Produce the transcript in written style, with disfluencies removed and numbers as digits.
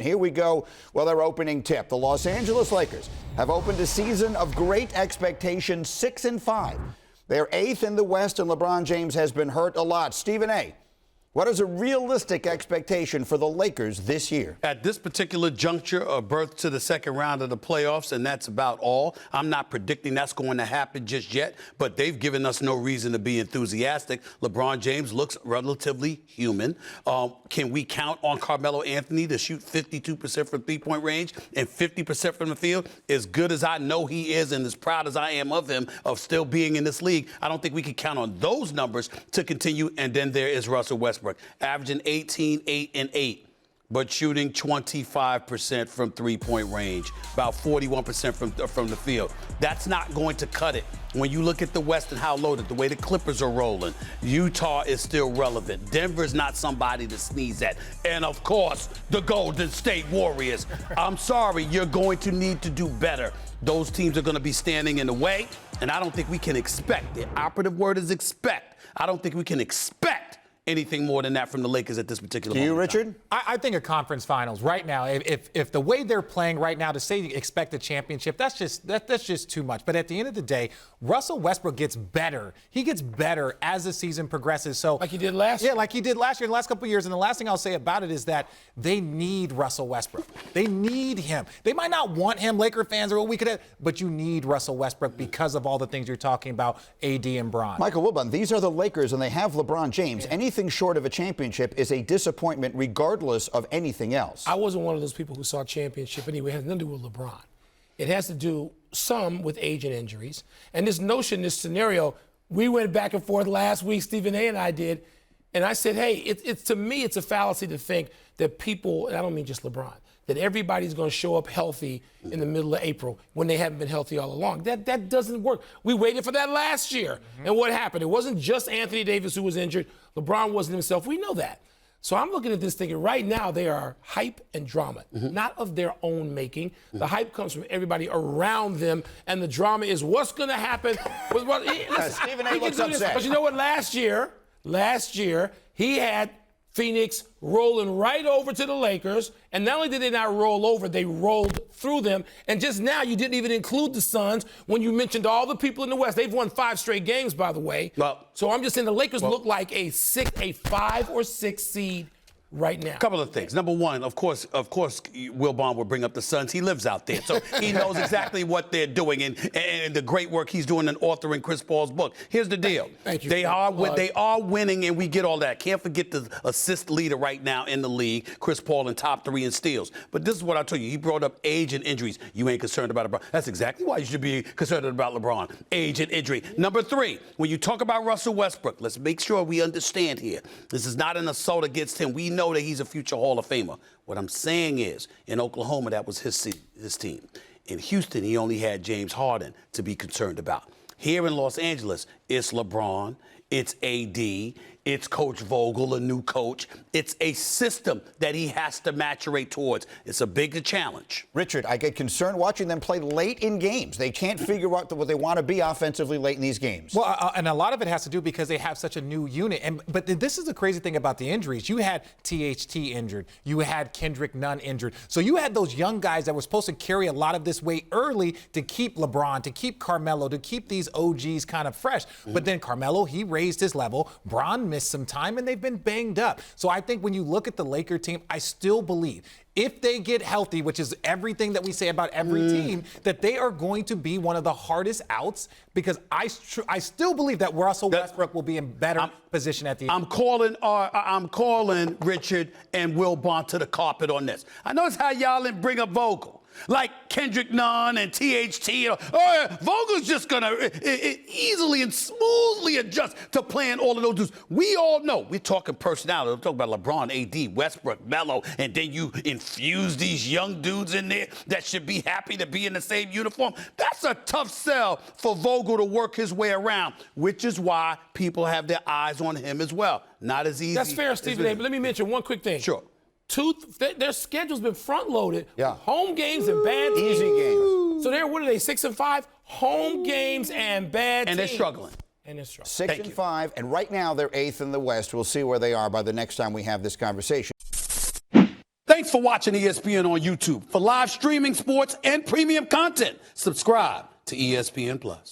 Here we go. Well, their opening tip. The Los Angeles Lakers have opened a season of great expectation, 6-5. They're 8th in the West, and LeBron James has been hurt a lot. Stephen A., what is a realistic expectation for the Lakers this year? At this particular juncture, a berth to the second round of the playoffs, and that's about all. I'm not predicting that's going to happen just yet, but they've given us no reason to be enthusiastic. LeBron James looks relatively human. Can we count on Carmelo Anthony to shoot 52% from three-point range and 50% from the field? As good as I know he is and as proud as I am of him of still being in this league, I don't think we can count on those numbers to continue. And then there is Russell Westbrook, averaging 18, 8, and 8, but shooting 25% from three-point range, about 41% from the field. That's not going to cut it. When you look at the West and how loaded, the way the Clippers are rolling, Utah is still relevant. Denver's not somebody to sneeze at. And, of course, the Golden State Warriors. I'm sorry, you're going to need to do better. Those teams are going to be standing in the way, and I don't think we can expect. The operative word is expect. I don't think we can expect anything more than that from the Lakers at this particular moment. Do you, Richard? I think a conference finals right now, if the way they're playing right now, to say you expect a championship, that's just too much. But at the end of the day, Russell Westbrook gets better. He gets better as the season progresses. So like he did last year? Yeah, like he did last year, the last couple of years. And the last thing I'll say about it is that they need Russell Westbrook. They need him. They might not want him, Laker fans, or we could have, but you need Russell Westbrook because of all the things you're talking about, AD and Bron. Michael Wilbon, these are the Lakers, and they have LeBron James. Yeah. Anything short of a championship is a disappointment regardless of anything else. I wasn't one of those people who saw championship anyway. It has nothing to do with LeBron. It has to do some with age and injuries. And this notion, this scenario, we went back and forth last week, Stephen A. and I did, and I said, hey, it's to me, it's a fallacy to think that people, and I don't mean just LeBron, that everybody's going to show up healthy in the middle of April when they haven't been healthy all along. That doesn't work. We waited for that last year. And what happened? It wasn't just Anthony Davis who was injured. LeBron wasn't himself. We know that. So I'm looking at this thinking right now they are hype and drama, not of their own making. The hype comes from everybody around them, and the drama is what's going to happen. Stephen A. looks upset. But you know what? Last year, he had Phoenix rolling right over to the Lakers, and not only did they not roll over, they rolled through them. And just now, you didn't even include the Suns when you mentioned all the people in the West. They've won 5 straight games, by the way. Well, so I'm just saying the Lakers look like a 5 or 6 seed right now. A couple of things. Number one, of course, Wilbon will bring up the Suns. He lives out there, so he knows exactly what they're doing and the great work he's doing in authoring Chris Paul's book. Here's the deal. Thank you. They are winning, and we get all that. Can't forget the assist leader right now in the league, Chris Paul, in top 3 in steals. But this is what I told you. He brought up age and injuries. You ain't concerned about LeBron. That's exactly why you should be concerned about LeBron. Age and injury. Number 3, when you talk about Russell Westbrook, let's make sure we understand here. This is not an assault against him. We know that he's a future Hall of Famer. What I'm saying is, in Oklahoma, that was his team. In Houston, he only had James Harden to be concerned about. Here in Los Angeles, it's LeBron, it's AD, it's Coach Vogel, a new coach. It's a system that he has to maturate towards. It's a bigger challenge. Richard, I get concerned watching them play late in games. They can't figure out what they want to be offensively late in these games. Well, and a lot of it has to do because they have such a new unit. But this is the crazy thing about the injuries. You had THT injured. You had Kendrick Nunn injured. So you had those young guys that were supposed to carry a lot of this weight early to keep LeBron, to keep Carmelo, to keep these OGs kind of fresh. But then Carmelo, he raised his level. Bron missed some time, and they've been banged up. So I think when you look at the Laker team, I still believe if they get healthy, which is everything that we say about every team, that they are going to be one of the hardest outs because I still believe that Russell Westbrook will be in better position at the end. I'm calling Richard and Wilbon to the carpet on this. I know it's how y'all didn't bring up Vogel. Like Kendrick Nunn and THT. Vogel's just going to easily and smoothly adjust to playing all of those dudes. We all know. We're talking personality. We're talking about LeBron, AD, Westbrook, Melo, and then you infuse these young dudes in there that should be happy to be in the same uniform. That's a tough sell for Vogel to work his way around, which is why people have their eyes on him as well. Not as easy. That's fair, Stephen A. But let me mention one quick thing. Sure. Their schedule's been front-loaded. Yeah. Home games and bad teams. Easy games. So what are they, 6-5? Home games and bad teams. And they're struggling. 6-5, and right now they're 8th in the West. We'll see where they are by the next time we have this conversation. Thank Thanks for watching ESPN on YouTube. For live streaming, sports, and premium content, subscribe to ESPN Plus.